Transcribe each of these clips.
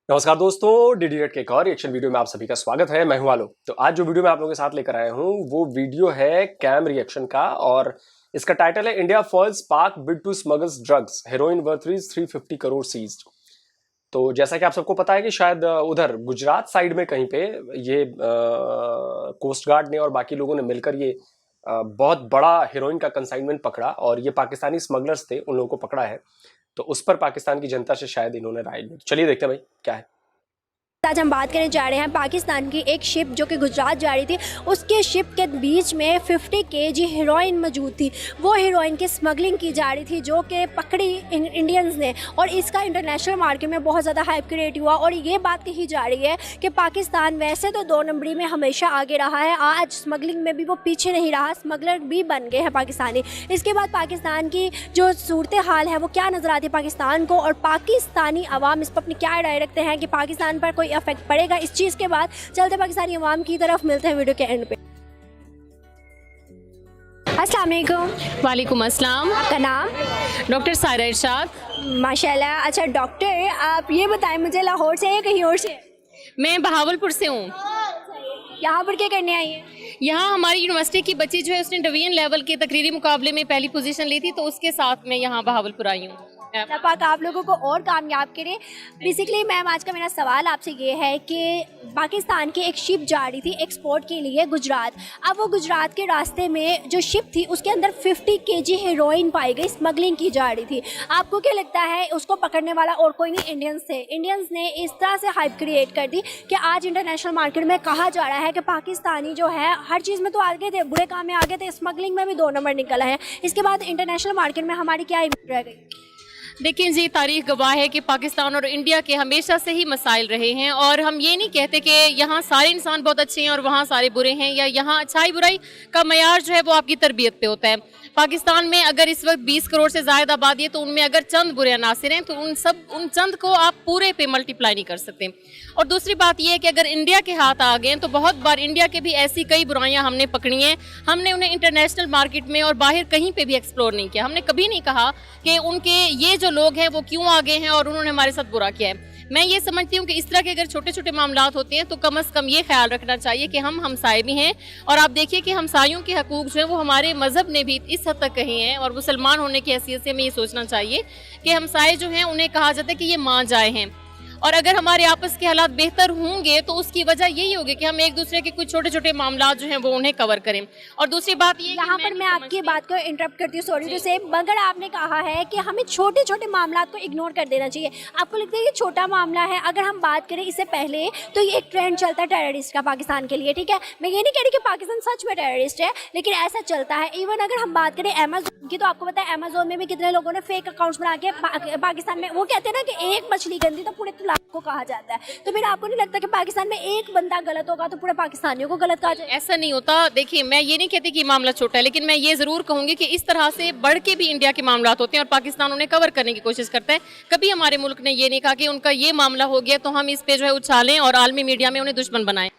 नमस्कार दोस्तों, डीडीरेट के एक और रिएक्शन वीडियो में आप सभी का स्वागत है। मैं हूं आलो। तो आज जो वीडियो मैं आप लोगों के साथ लेकर आया हूं वो वीडियो है कैम रिएक्शन का और इसका टाइटल है India foils Pak bid to smuggles drugs, heroin worth 350 crore seized. तो जैसा कि आप सबको पता है कि शायद उधर गुजरात साइड में कहीं पे ये कोस्ट गार्ड ने और बाकी लोगों ने मिलकर ये बहुत बड़ा हेरोइन का कंसाइनमेंट पकड़ा और ये पाकिस्तानी स्मगलर्स थे, उन लोगों को पकड़ा है। तो उस पर पाकिस्तान की जनता से शायद इन्होंने राय ली। चलिए देखते हैं भाई क्या है। आज हम बात करने जा रहे हैं पाकिस्तान की एक शिप जो कि गुजरात जा रही थी, उसके शिप के बीच में 50 केजी हीरोइन मौजूद थी। वो हीरोइन की स्मगलिंग की जा रही थी जो कि पकड़ी इंडियंस ने और इसका इंटरनेशनल मार्केट में बहुत ज़्यादा हाइप क्रिएट हुआ। और ये बात कही जा रही है कि पाकिस्तान वैसे तो 2 नंबरी में हमेशा आगे रहा है, आज स्मगलिंग में भी वो पीछे नहीं रहा, स्मगलर भी बन गए हैं पाकिस्तानी। इसके बाद पाकिस्तान की जो सूरत हाल है वो क्या नज़र आती है पाकिस्तान को, और पाकिस्तानी अवाम इस पर अपनी क्या राय रखते हैं कि पाकिस्तान पर कोई इफेक्ट पड़ेगा इस चीज़ के बाद। चलते पाकिस्तानी अवाम की तरफ, मिलते हैं वीडियो के एंड पे। अस्सलाम वालेकुम। वालेकुम अस्सलाम। आपका नाम? डॉक्टर सायरा इरशाद। माशाल्लाह। अच्छा डॉक्टर, आप ये बताएं मुझे, लाहौर से है कहीं और से? मैं बहावलपुर से हूँ। यहाँ पर क्या करने आई है? यहाँ हमारी यूनिवर्सिटी की बच्ची जो है उसने डिवीजन लेवल के तकरीरी मुकाबले में पहली पोजीशन ली थी, तो उसके साथ मैं यहाँ बहावलपुर आई हूँ। पाक आप लोगों को और कामयाब करे। बेसिकली मैम, आज का मेरा सवाल आपसे ये है कि पाकिस्तान की एक शिप जा रही थी एक्सपोर्ट के लिए गुजरात। अब वो गुजरात के रास्ते में जो शिप थी उसके अंदर 50 केजी हीरोइन पाई गई, स्मगलिंग की जा रही थी। आपको क्या लगता है उसको पकड़ने वाला और कोई नहीं, इंडियंस थे? इंडियंस ने इस तरह से हाइप क्रिएट कर दी कि आज इंटरनेशनल मार्केट में कहा जा रहा है कि पाकिस्तानी जो है हर चीज़ में तो आगे थे, बुरे काम में आगे थे, स्मगलिंग में भी 2 नंबर निकला है। इसके बाद इंटरनेशनल मार्केट में हमारी क्या इमेज रह गई? देखिए जी, तारीख गवाह है कि पाकिस्तान और इंडिया के हमेशा से ही मसाइल रहे हैं, और हम ये नहीं कहते कि यहाँ सारे इंसान बहुत अच्छे हैं और वहाँ सारे बुरे हैं, या यहाँ अच्छाई बुराई का मयार जो है वो आपकी तरबियत पे होता है। पाकिस्तान में अगर इस वक्त 20 करोड़ से ज़्यादा आबादी है तो उनमें अगर चंद बुरे अनासिर हैं तो उन चंद को आप पूरे पे मल्टीप्लाई नहीं कर सकते। और दूसरी बात यह है कि अगर इंडिया के हाथ आ गए तो बहुत बार इंडिया के भी ऐसी कई बुराइयां हमने पकड़ी हैं, हमने उन्हें इंटरनेशनल मार्केट में और बाहर कहीं पे भी एक्सप्लोर नहीं किया। हमने कभी नहीं कहा कि उनके ये जो लोग हैं वो क्यों आगे हैं और उन्होंने हमारे साथ बुरा किया है। मैं ये समझती हूँ कि इस तरह के अगर छोटे छोटे मामलात होते हैं तो कम से कम ये ख्याल रखना चाहिए कि हम हमसाए भी हैं, और आप देखिए कि हमसायों के हकूक़ जो है वो हमारे मज़हब ने भी इस हद तक कहे हैं, और मुसलमान होने की हैसियत से हमें ये सोचना चाहिए कि हमसाए जो हैं उन्हें कहा जाता है कि ये माँ जाए हैं। और अगर हमारे आपस के हालात बेहतर होंगे तो उसकी वजह यही होगी कि हम एक दूसरे के कुछ छोटे छोटे मामला जो हैं वो उन्हें कवर करें। और दूसरी बात ये, यहाँ पर मैं आपकी बात को इंटरप्ट करती हूँ, सॉरी टू से, मगर आपने कहा है कि हमें छोटे छोटे मामला को इग्नोर कर देना चाहिए। आपको लगता है ये छोटा मामला है? अगर हम बात करें इससे पहले तो ये एक ट्रेंड चलता है टेररिस्ट का पाकिस्तान के लिए, ठीक है? मैं ये नहीं कह रही कि पाकिस्तान सच में टेररिस्ट है, लेकिन ऐसा चलता है। इवन अगर हम बात करें अमेजोन की, तो आपको पता है अमेजोन में भी कितने लोगों ने फेक अकाउंट्स बना के पाकिस्तान में, वो कहते हैं ना कि एक मछली गंदी तो पूरे तालाब को कहा जाता है। तो फिर आपको नहीं लगता कि पाकिस्तान में एक बंदा गलत होगा तो पूरे पाकिस्तानियों को गलत कहा जाए? ऐसा नहीं होता। देखिए, मैं ये नहीं कहती कि मामला छोटा है, लेकिन मैं ये जरूर कहूंगी कि इस तरह से बढ़ के भी इंडिया के मामला होते हैं और पाकिस्तान उन्हें कवर करने की कोशिश करता है। कभी हमारे मुल्क ने ये नहीं कहा कि उनका ये मामला हो गया तो हम इस पे जो है उछालें और आलमी मीडिया में उन्हें दुश्मन बनाएं।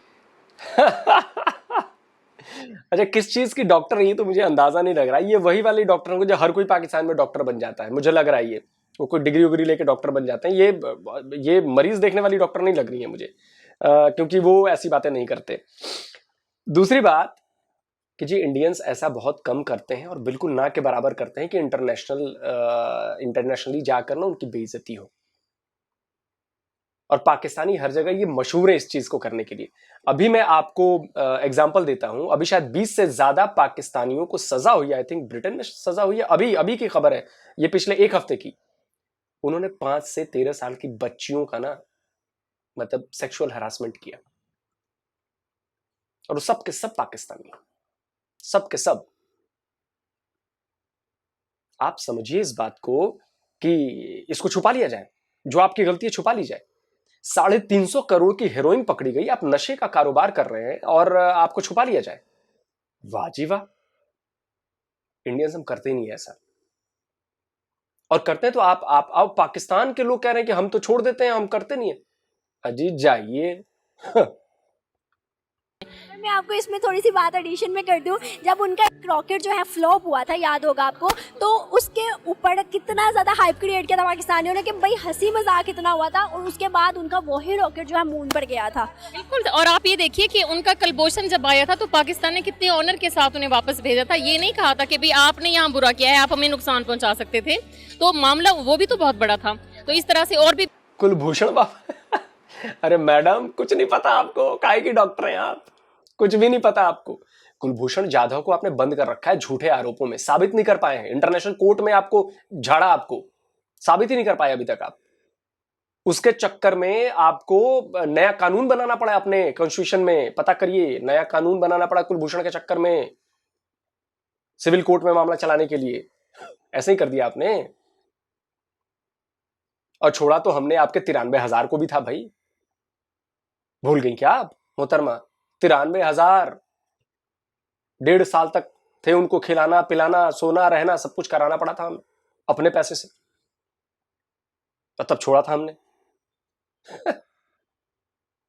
अच्छा, किस चीज की डॉक्टर है ये तो मुझे अंदाजा नहीं लग रहा। ये वही वाली डॉक्टर होंगे जो हर कोई पाकिस्तान में डॉक्टर बन जाता है, मुझे लग रहा है। ये वो कोई डिग्री उग्री लेके डॉक्टर बन जाते हैं। ये मरीज देखने वाली डॉक्टर नहीं लग रही है मुझे, क्योंकि वो ऐसी बातें नहीं करते। दूसरी बात कि जी इंडियंस ऐसा बहुत कम करते हैं और बिल्कुल ना के बराबर करते हैं कि इंटरनेशनली जाकर ना उनकी बेइज्जती हो, और पाकिस्तानी हर जगह ये मशहूर है इस चीज को करने के लिए। अभी मैं आपको एग्जांपल देता हूं, अभी शायद 20 से ज्यादा पाकिस्तानियों को सजा हुई है, आई थिंक ब्रिटेन में सजा हुई है, अभी की खबर है, ये पिछले 1 हफ्ते की। उन्होंने 5 से 13 साल की बच्चियों का ना मतलब सेक्सुअल हरासमेंट किया, और सब के सब पाकिस्तानी, सब के सब। आप समझिए इस बात को कि इसको छुपा लिया जाए, जो आपकी गलती है छुपा ली जाए। 350 करोड़ की हेरोइन पकड़ी गई, आप नशे का कारोबार कर रहे हैं और आपको छुपा लिया जाए। वाह जी वाह, इंडियंस हम करते ही नहीं है ऐसा, और करते हैं तो आप पाकिस्तान के लोग कह रहे हैं कि हम तो छोड़ देते हैं, हम करते नहीं है। अजी जाइए। मैं आपको इसमें थोड़ी सी बात एडिशन में कर दूं, जब उनका रॉकेट जो है फ्लॉप हुआ था, याद होगा आपको, तो उसके ऊपर कितना ज़्यादा हाइप क्रिएट किया था पाकिस्तानियों ने कि भाई हंसी मजाक कितना हुआ था, और उसके बाद उनका वही रॉकेट जो है मून पर गया था। बिल्कुल, और आप ये देखिए कि उनका कलभूषण जब आया था तो पाकिस्तान ने कितने ऑनर के साथ उन्हें वापस भेजा था। ये नहीं कहा था कि भाई आपने यहाँ बुरा किया है, आप हमें नुकसान पहुंचा सकते थे, तो मामला वो भी तो बहुत बड़ा था। तो इस तरह से और भी कुलभूषण बाबा अरे मैडम, कुछ नहीं पता आपको, काहे की डॉक्टर हैं आप, कुछ भी नहीं पता आपको। कुलभूषण जाधव को आपने बंद कर रखा है झूठे आरोपों में, साबित नहीं कर पाए हैं। इंटरनेशनल कोर्ट में आपको झाड़ा, आपको साबित ही नहीं कर पाए अभी तक आप। उसके चक्कर में आपको नया कानून बनाना पड़ा अपने कॉन्स्टिट्यूशन में, पता करिए, नया कानून बनाना पड़ा कुलभूषण के चक्कर में, सिविल कोर्ट में मामला चलाने के लिए। ऐसे ही कर दिया आपने। और छोड़ा तो हमने आपके 93,000 को भी था भाई, भूल गई क्या आप मोहतरमा? 93,000 1.5 साल तक थे, उनको खिलाना पिलाना सोना रहना सब कुछ कराना पड़ा था हमें अपने पैसे से, और तब छोड़ा था हमने।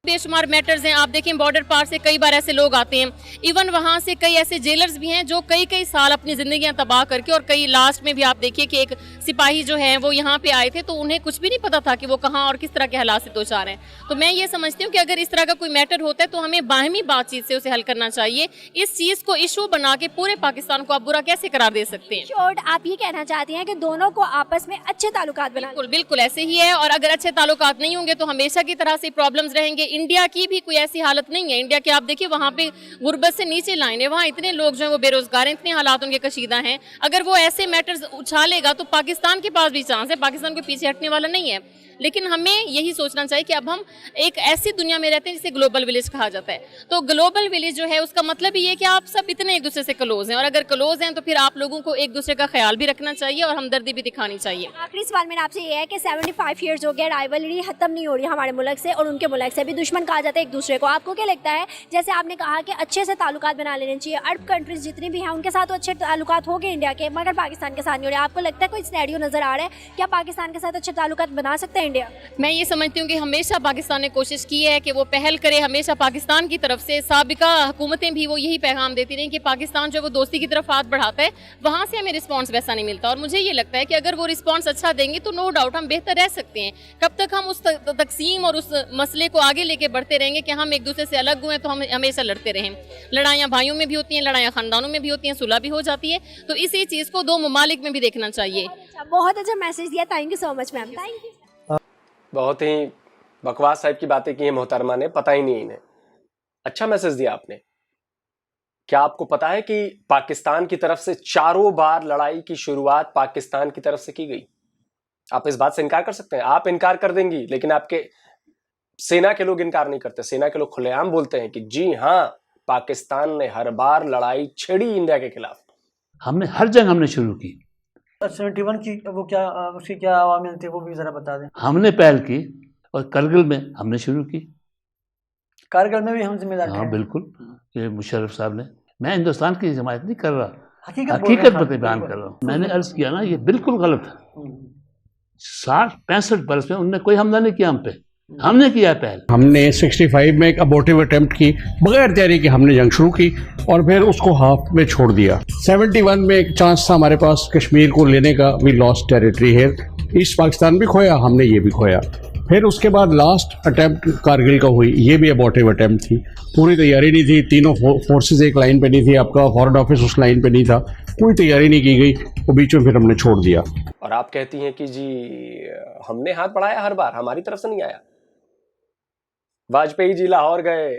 बेशुमार मैटर्स हैं। आप देखें बॉर्डर पार से कई बार ऐसे लोग आते हैं, इवन वहां से कई ऐसे जेलर्स भी हैं जो कई कई साल अपनी जिंदगियां तबाह करके, और कई लास्ट में भी आप देखिए कि एक सिपाही जो है वो यहाँ पे आए थे तो उन्हें कुछ भी नहीं पता था कि वो कहाँ और किस तरह के हालात से दो चार हैं। तो मैं ये समझती हूँ कि अगर इस तरह का कोई मैटर होता है तो हमें बाहमी बातचीत से उसे हल करना चाहिए। इस चीज को इशू बना के पूरे पाकिस्तान को आप बुरा कैसे करार दे सकते हैं? शॉर्ट आप ये कहना चाहती हैं कि दोनों को आपस में अच्छे ताल्लुकात बनाने। बिल्कुल बिल्कुल ऐसे ही है, और अगर अच्छे ताल्लुकात नहीं होंगे तो हमेशा की तरह से प्रॉब्लम्स रहेंगे। इंडिया की भी कोई ऐसी हालत नहीं है, इंडिया के आप देखिए वहाँ पे गुर्बत से नीचे लाइन है, वहाँ इतने लोग जो है वो बेरोजगार हैं, इतने हालात उनके कशीदा हैं। अगर वो ऐसे मैटर्स उछालेगा तो पाकिस्तान के पास भी चांस है, पाकिस्तान को पीछे हटने वाला नहीं है। लेकिन हमें यही सोचना चाहिए कि अब हम एक ऐसी दुनिया में रहते हैं जिसे ग्लोबल विलेज कहा जाता है। तो ग्लोबल विलेज जो है उसका मतलब ये है कि आप सब इतने एक दूसरे से क्लोज हैं, और अगर क्लोज हैं तो फिर आप लोगों को एक दूसरे का ख्याल भी रखना चाहिए और हमदर्दी भी दिखानी चाहिए। आखिरी सवाल मेरा आपसे ये है कि 75 ईयर्स हो गया, राइवलरी खत्म नहीं हो रही हमारे मुल्क से, और उनके मुल्क से भी दुश्मन कहा जाता है एक दूसरे को। आपको क्या लगता है, जैसे आपने कहा कि अच्छे से ताल्लुकात बना लेने चाहिए, अरब कंट्रीज जितनी भी हैं उनके साथ तो अच्छे ताल्लुकात हो गए इंडिया के, मगर पाकिस्तान के साथ नहीं हो रहे। आपको लगता है कोई सिनेरियो नजर आ रहा है क्या पाकिस्तान के साथ अच्छे ताल्लुकात बना सकते हैं इंडिया? मैं ये समझती हूँ कि हमेशा पाकिस्तान ने कोशिश की है कि वो पहल करे। हमेशा पाकिस्तान की तरफ से साबिका हुकूमतें भी वो यही पैगाम देती रही कि पाकिस्तान जो वो दोस्ती की तरफ हाथ बढ़ाता है, वहाँ से हमें रिस्पांस वैसा नहीं मिलता। और मुझे ये लगता है कि अगर वो रिस्पांस अच्छा देंगे तो नो डाउट हम बेहतर रह सकते हैं। कब तक हम उस तकसीम और उस मसले को आगे लेके बढ़ते रहेंगे कि हम एक दूसरे से अलग हुए तो हम हमेशा लड़ते रहें। लड़ाइयाँ भाइयों में भी होती हैं, लड़ाइयाँ खानदानों में भी होती हैं, सुलह भी हो जाती है। तो इसी चीज़ को दो ममालिक में भी देखना चाहिए। बहुत अच्छा मैसेज दिया, thank you so much ma'am. Thank you. बहुत ही बकवास टाइप की बातें की है मोहतरमा ने, पता ही नहीं इन्हें। अच्छा मैसेज दिया आपने। क्या आपको पता है कि पाकिस्तान की तरफ से 4 बार लड़ाई की शुरुआत पाकिस्तान की तरफ से की गई? आप इस बात से इनकार कर सकते हैं? आप इनकार कर देंगी, लेकिन आपके सेना के लोग इनकार नहीं करते। सेना के लोग खुलेआम बोलते हैं कि जी हाँ, पाकिस्तान ने हर बार लड़ाई छेड़ी इंडिया के खिलाफ। हमने हर जंग हमने शुरू की। 71 की वो क्या उसकी क्या अवामिल थे वो भी जरा बता दें। हमने पहल की, और करगिल में हमने शुरू की। कारगिल में भी हम जिम्मेदार हाँ थे। बिल्कुल, ये मुशर्रफ साहब ने। मैं हिंदुस्तान की हिमायत नहीं कर रहा, हकीकत पर बयान कर रहा हूँ। मैंने अर्ज किया ना, ये बिल्कुल गलत है। 60-65 बरस में उनने कोई हमला नहीं किया हम पे, हमने किया पहल। हमने 65 में एक अबॉर्टिव अटेम्प्ट की, बगैर तैयारी के हमने जंग शुरू की और फिर उसको हाफ में छोड़ दिया। 71 में एक चांस था हमारे पास कश्मीर को लेने का, वी लॉस्ट टेरिटरी है। ईस्ट पाकिस्तान भी खोया हमने, ये भी खोया। फिर उसके बाद लास्ट अटेम्प्ट कारगिल का हुई, ये भी अबॉर्टिव अटेम्प्ट थी। पूरी तैयारी नहीं थी, तीनों फोर्सेस एक लाइन पे नहीं थी, आपका फॉरेन ऑफिस उस लाइन पे नहीं था, कोई तैयारी नहीं की गई, वो बीच में फिर हमने छोड़ दिया। और आप कहती हैं कि जी हमने हाथ बढ़ाया हर बार, हमारी तरफ से नहीं आया। वाजपेयी जी लाहौर गए,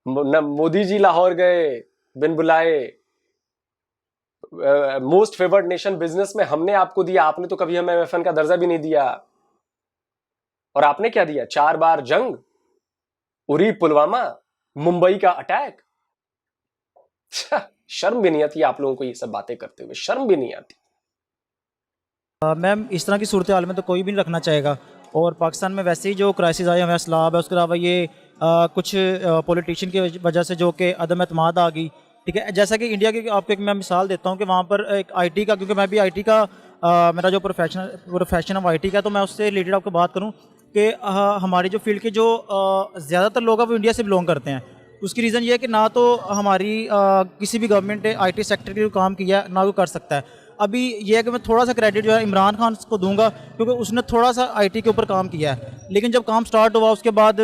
मोदी जी लाहौर गए बिन बुलाए। मोस्ट फेवर्ड नेशन बिजनेस में हमने आपको दिया, आपने तो कभी हमें MFN का दर्जा भी नहीं दिया। और आपने क्या दिया? 4 बार जंग, उरी पुलवामा, मुंबई का अटैक। शर्म भी नहीं आती आप लोगों को ये सब बातें करते हुए? शर्म भी नहीं आती? मैम इस तरह की सूरत हाल में तो कोई भी नहीं रखना चाहेगा। और पाकिस्तान में वैसे ही जो क्राइसिस आए हैं, सैलाब है, उसके अलावा ये कुछ पॉलिटिशियन की वजह से जो कि अदम एतमाद आ गई, ठीक है। जैसा कि इंडिया की आपको एक मैं मिसाल देता हूँ कि वहाँ पर एक IT का, क्योंकि मैं भी IT का मेरा जो प्रोफेशन ऑफ IT का, तो मैं उससे रिलेटेड आपको बात करूँ कि हमारी जो फील्ड के जो ज़्यादातर लोग हैं वो इंडिया से बिलोंग करते हैं। उसकी रीज़न ये है कि ना तो हमारी किसी भी गवर्नमेंट ने IT सेक्टर के लिए काम किया है, ना वो कर सकता है। अभी ये है कि मैं थोड़ा सा क्रेडिट जो है इमरान खान को दूंगा, क्योंकि उसने थोड़ा सा IT के ऊपर काम किया है, लेकिन जब काम स्टार्ट हुआ उसके बाद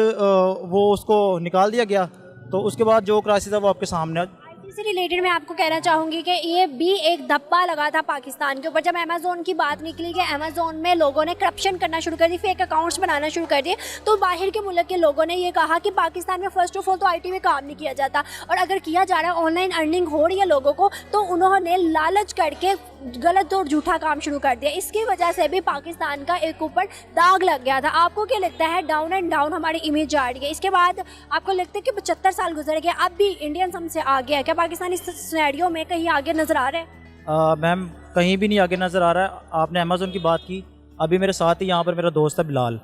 वो उसको निकाल दिया गया, तो उसके बाद जो क्राइसिस है वो आपके सामने है। से रिलेटेड मैं आपको कहना चाहूँगी कि ये भी एक धब्बा लगा था पाकिस्तान के ऊपर जब अमेज़ोन की बात निकली कि अमेज़ोन में लोगों ने करप्शन करना शुरू कर दी, फेक अकाउंट्स बनाना शुरू कर दिए। तो बाहर के मुल्क के लोगों ने ये कहा कि पाकिस्तान में फ़र्स्ट ऑफ ऑल तो IT में काम नहीं किया जाता, और अगर किया जा रहा है ऑनलाइन अर्निंग हो रही है लोगों को, तो उन्होंने लालच करके गलत और झूठा काम शुरू कर दिया। इसकी वजह से भी पाकिस्तान का एक ऊपर दाग लग गया था। आपको क्या लगता है डाउन एंड डाउन हमारी इमेज जा रही है? इसके बाद आपको लगता है कि 75 साल गुजर गए, अब भी इंडियंस हमसे आगे है? क्या पाकिस्तान इस सिनेरियो में कहीं आगे नज़र आ रहे हैं? मैम कहीं भी नहीं आगे नज़र आ रहा है। आपने अमेज़ोन की बात की, अभी मेरे साथ ही यहाँ पर मेरा दोस्त है बिलाल,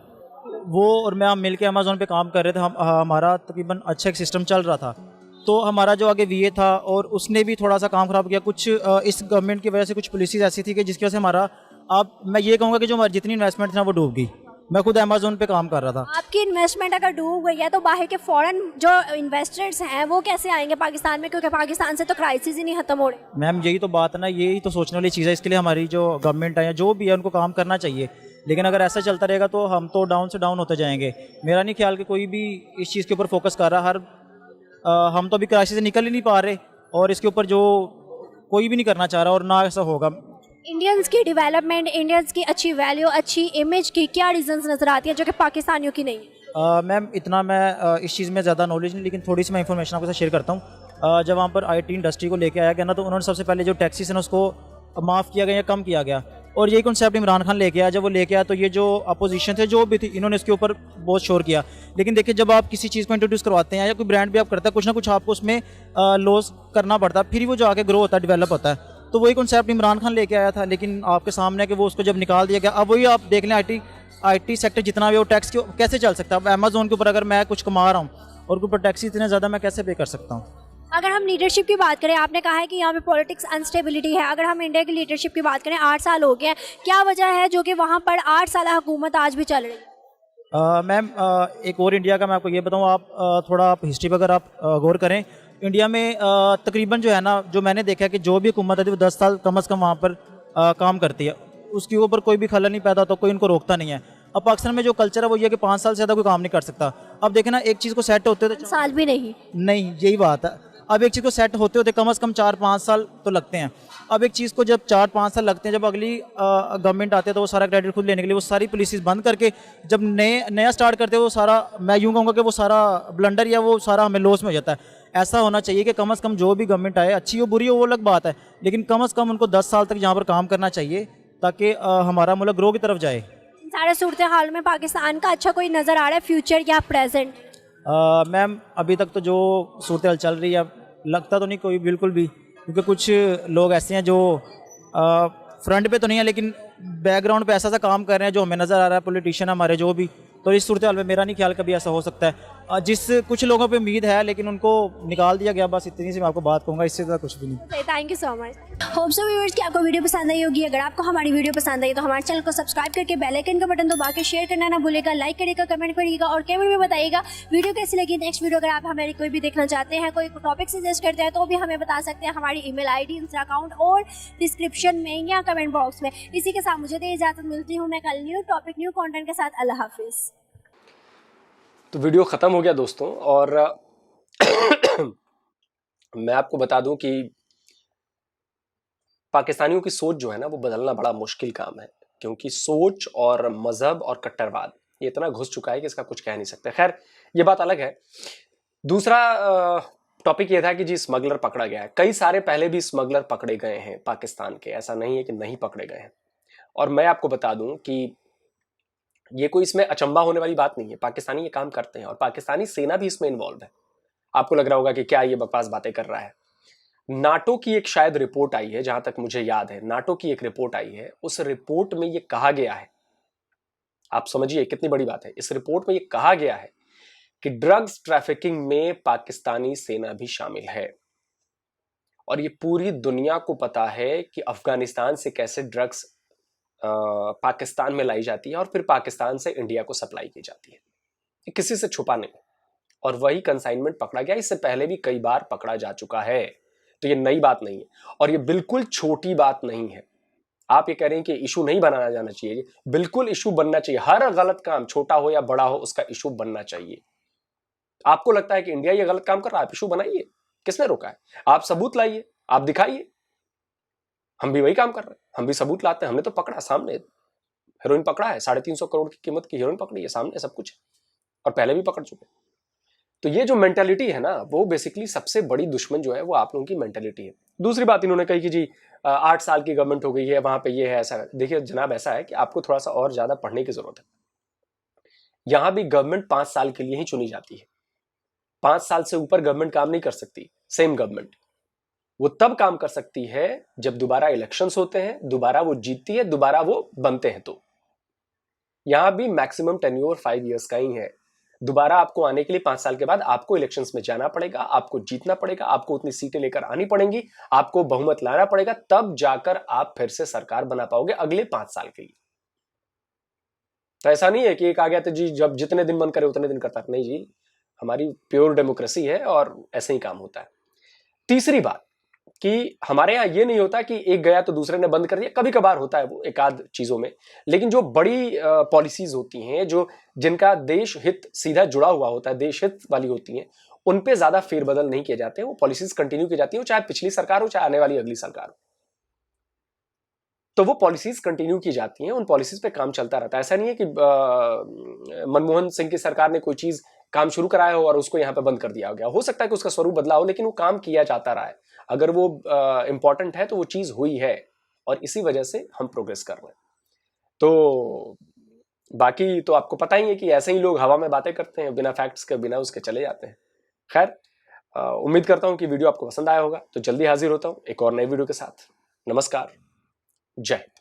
वो और मैं हम मिल के अमेज़ोन पर काम कर रहे थे। हमारा तकरीबन अच्छा एक सिस्टम चल रहा था, तो हमारा जो आगे VA था और उसने भी थोड़ा सा काम ख़राब किया। कुछ इस गवर्नमेंट की वजह से कुछ पॉलिसीज़ ऐसी थी कि जिसकी वजह से हमारा, अब मैं ये कहूँगा कि जो हमारी जितनी इन्वेस्टमेंट थी ना वो डूब गई। मैं खुद अमेज़ोन पे काम कर रहा था। आपकी इन्वेस्टमेंट अगर डूब गई है तो बाहर के फॉरेन जो इन्वेस्टर्स हैं वो कैसे आएंगे पाकिस्तान में, क्योंकि पाकिस्तान से तो क्राइसिस ही नहीं खत्म हो रहे। मैम यही तो बात है ना, यही तो सोचने वाली चीज़ है। इसके लिए हमारी जो गवर्नमेंट है या जो भी है उनको काम करना चाहिए, लेकिन अगर ऐसा चलता रहेगा तो हम तो डाउन से डाउन होते जाएंगे। मेरा नहीं ख्याल कि कोई भी इस चीज़ के ऊपर फोकस कर रहा। हम तो अभी क्राइसिस से निकल ही नहीं पा रहे, और इसके ऊपर जो कोई भी नहीं करना चाह रहा, और ना ऐसा होगा। इंडियंस की डेवलपमेंट, इंडियंस की अच्छी वैल्यू, अच्छी इमेज की क्या रीजंस नज़र आती है जो कि पाकिस्तानियों की नहीं है? मैम इतना मैं इस चीज़ में ज़्यादा नॉलेज नहीं, लेकिन थोड़ी सी मैं इन्फॉर्मेशन आपके साथ शेयर करता हूँ। जब वहाँ पर IT इंडस्ट्री को लेके आया गया ना, तो उन्होंने सबसे पहले जो टैक्सेस है ना उसको माफ़ किया गया या कम किया गया, और यही कॉन्सेप्ट इमरान खान लेके आया। जब वो लेके आया तो ये जो अपोजिशन थे जो भी थी, इन्होंने इसके ऊपर बहुत शोर किया। लेकिन देखिए, जब आप किसी चीज़ को इंट्रोड्यूस करवाते हैं या कोई ब्रांड भी आप करते हैं, कुछ ना कुछ आपको उसमें लॉस करना पड़ता है, फिर वो जो आगे ग्रो होता है, डेवलप होता है। तो वही कॉन्सेप्ट इमरान खान लेके आया था, लेकिन आपके सामने है कि वो उसको जब निकाल दिया गया। अब वही आप देख लें, IT सेक्टर जितना भी वो टैक्स कैसे चल सकता है? अब अमेज़ोन के ऊपर अगर मैं कुछ कमा रहा हूँ और ऊपर टैक्स इतने ज़्यादा मैं कैसे पे कर सकता हूँ? अगर हम लीडरशिप की बात करें, आपने कहा है कि यहाँ पे पॉलिटिक्स अनस्टेबिलिटी है। अगर हम इंडिया की लीडरशिप की बात करें, 8 साल हो गए हैं, क्या वजह है जो कि वहाँ पर 8 साल हुकूमत आज भी चल रही है? मैम एक और इंडिया का मैं आपको ये बताऊँ, आप थोड़ा आप हिस्ट्री पर अगर आप गौर करें, इंडिया में तकरीबन जो है ना, जो मैंने देखा है कि जो भी हुकूमत है वो 10 साल कम अज़ कम वहाँ पर काम करती है, उसके ऊपर कोई भी खलल नहीं पैदा होता, कोई उनको रोकता नहीं है। अब पाकिस्तान में जो कल्चर है वो ये है कि 5 साल से ज़्यादा कोई काम नहीं कर सकता। अब देखें ना, एक चीज़ को सेट होते तो साल भी नहीं, यही बात है। अब एक चीज़ को सेट होते होते कम से कम 4-5 साल तो लगते हैं। अब एक चीज़ को जब 4-5 साल लगते हैं, जब अगली गवर्नमेंट आती है तो वो सारा क्रेडिट खुद लेने के लिए वो सारी पॉलिसीज़ बंद करके जब नया स्टार्ट करते हैं, वो सारा, मैं यूँ कहूँगा कि वो सारा ब्लंडर या वो सारा हमें लॉस में हो जाता है। ऐसा होना चाहिए कि कम से कम जो भी गवर्नमेंट आए, अच्छी हो बुरी हो वो अलग बात है, लेकिन कम से कम उनको 10 साल तक यहाँ पर काम करना चाहिए, ताकि हमारा मुल्क ग्रो की तरफ जाए। सारे सूरत हाल में पाकिस्तान का अच्छा कोई नज़र आ रहा है, फ्यूचर या प्रेजेंट? मैम अभी तक तो जो सूरत हाल चल रही है, लगता तो नहीं कोई बिल्कुल भी, क्योंकि कुछ लोग ऐसे हैं जो फ्रंट पे तो नहीं है लेकिन बैकग्राउंड पे ऐसा सा काम कर रहे हैं जो हमें नज़र आ रहा है, पॉलिटिशियन हमारे जो भी। तो इस सूरत हाल में मेरा नहीं ख्याल कभी ऐसा हो सकता है। जिस कुछ लोगों पे उम्मीद है, लेकिन उनको निकाल दिया गया, बस इतनी सी मैं आपको बात कहूँगा, इससे ज़्यादा कुछ भी नहीं। Thank you so much. Hope so viewers कि आपको वीडियो पसंद आई होगी। अगर आपको हमारी वीडियो पसंद आई तो हमारे चैनल को सब्सक्राइब करके बेल आइकन का बटन दबा के शेयर करना ना भूलेगा, लाइक करिएगा, कमेंट करिएगा और कमेंट में बताइएगा वीडियो कैसी लगी। नेक्स्ट वीडियो अगर आप हमारी कोई भी देखना चाहते हैं, कोई टॉपिक सजेस्ट करते हैं तो भी हमें बता सकते हैं। हमारी email ID, इंस्टा अकाउंट और डिस्क्रिप्शन में या कमेंट बॉक्स में। इसी के साथ मुझे इजाज़त मिलती हूँ मैं कल न्यू टॉपिक न्यू कॉन्टेंट के साथ। अल्लाह हाफिज़। तो वीडियो ख़त्म हो गया दोस्तों, और मैं आपको बता दूं कि पाकिस्तानियों की सोच जो है ना वो बदलना बड़ा मुश्किल काम है, क्योंकि सोच और मज़हब और कट्टरवाद ये इतना घुस चुका है कि इसका कुछ कह नहीं सकते। खैर ये बात अलग है। दूसरा टॉपिक ये था कि जी स्मगलर पकड़ा गया है। कई सारे पहले भी स्मगलर पकड़े गए हैं पाकिस्तान के, ऐसा नहीं है कि नहीं पकड़े गए हैं। और मैं आपको बता दूं कि ये कोई इसमें अचंभा होने वाली बात नहीं है, पाकिस्तानी ये काम करते हैं और पाकिस्तानी सेना भी इसमें इन्वॉल्व है। आपको लग रहा होगा कि क्या ये बकवास बातें कर रहा है। नाटो की एक शायद रिपोर्ट आई है, जहां तक मुझे याद है नाटो की एक रिपोर्ट आई है। उस रिपोर्ट में ये कहा गया है, आप समझिए कितनी बड़ी बात है, इस रिपोर्ट में ये कहा गया है कि ड्रग्स ट्रैफिकिंग में पाकिस्तानी सेना भी शामिल है। और ये पूरी दुनिया को पता है कि अफगानिस्तान से कैसे ड्रग्स पाकिस्तान में लाई जाती है और फिर पाकिस्तान से इंडिया को सप्लाई की जाती है। किसी से छुपा नहीं। और वही कंसाइनमेंट पकड़ा गया। इससे पहले भी कई बार पकड़ा जा चुका है, तो ये नई बात नहीं है और ये बिल्कुल छोटी बात नहीं है। आप ये कह रहे हैं कि इशू नहीं बनाया जाना चाहिए, बिल्कुल इशू बनना चाहिए। हर गलत काम, छोटा हो या बड़ा हो, उसका इशू बनना चाहिए। आपको लगता है कि इंडिया ये गलत काम कर रहा है, आप इशू बनाइए, किसने रोका है? आप सबूत लाइए, आप दिखाइए। हम भी वही काम कर रहे हैं, हम भी सबूत लाते हैं। हमने तो पकड़ा, सामने हेरोइन पकड़ा है, 350 करोड़ की कीमत की हेरोइन पकड़ी है, सामने सब कुछ है, और पहले भी पकड़ चुके। तो ये जो मेंटालिटी है ना, वो बेसिकली सबसे बड़ी दुश्मन जो है वो आप लोगों की मेंटालिटी है। दूसरी बात इन्होंने कही कि जी 8 साल की गवर्नमेंट हो गई है, वहां पे ये है, ऐसा है। देखिए जनाब, ऐसा है कि आपको थोड़ा सा और ज्यादा पढ़ने की जरूरत है। यहां भी गवर्नमेंट 5 साल के लिए ही चुनी जाती है। 5 साल से ऊपर गवर्नमेंट काम नहीं कर सकती। सेम गवर्नमेंट वो तब काम कर सकती है जब दोबारा इलेक्शंस होते हैं, दोबारा वो जीतती है, दोबारा वो बनते हैं। तो यहां भी मैक्सिमम टेन्योर 5 इयर्स का ही है। दोबारा आपको आने के लिए 5 साल के बाद आपको इलेक्शंस में जाना पड़ेगा, आपको जीतना पड़ेगा, आपको उतनी सीटें लेकर आनी पड़ेंगी, आपको बहुमत लाना पड़ेगा, तब जाकर आप फिर से सरकार बना पाओगे अगले 5 साल के लिए। तो ऐसा नहीं है कि एक आ गया तो जी जब जितने दिन मन करे उतने दिन करता है। नहीं जी, हमारी प्योर डेमोक्रेसी है और ऐसे ही काम होता है। तीसरी बात कि हमारे यहाँ ये नहीं होता कि एक गया तो दूसरे ने बंद कर दिया। कभी कभार होता है वो एक आध चीजों में, लेकिन जो बड़ी पॉलिसीज होती हैं, जो जिनका देश हित सीधा जुड़ा हुआ होता है, देश हित वाली होती हैं, उन पे ज्यादा फेरबदल नहीं किए जाते हैं। वो पॉलिसीज कंटिन्यू की जाती हैं, चाहे पिछली सरकार हो, चाहे आने वाली अगली सरकार हो। तो वो पॉलिसीज कंटिन्यू की जाती हैं, उन पॉलिसीज पे काम चलता रहता है। ऐसा नहीं है कि मनमोहन सिंह की सरकार ने कोई चीज काम शुरू कराया हो और उसको यहाँ पे बंद कर दिया गया। हो सकता है कि उसका स्वरूप बदला हो, लेकिन वो काम किया जाता रहा है। अगर वो इंपॉर्टेंट है तो वो चीज हुई है, और इसी वजह से हम प्रोग्रेस कर रहे हैं। तो बाकी तो आपको पता ही है कि ऐसे ही लोग हवा में बातें करते हैं, बिना फैक्ट्स के, बिना उसके चले जाते हैं। खैर, उम्मीद करता हूं कि वीडियो आपको पसंद आया होगा। तो जल्दी हाजिर होता हूं एक और नई वीडियो के साथ। नमस्कार, जय हिंद।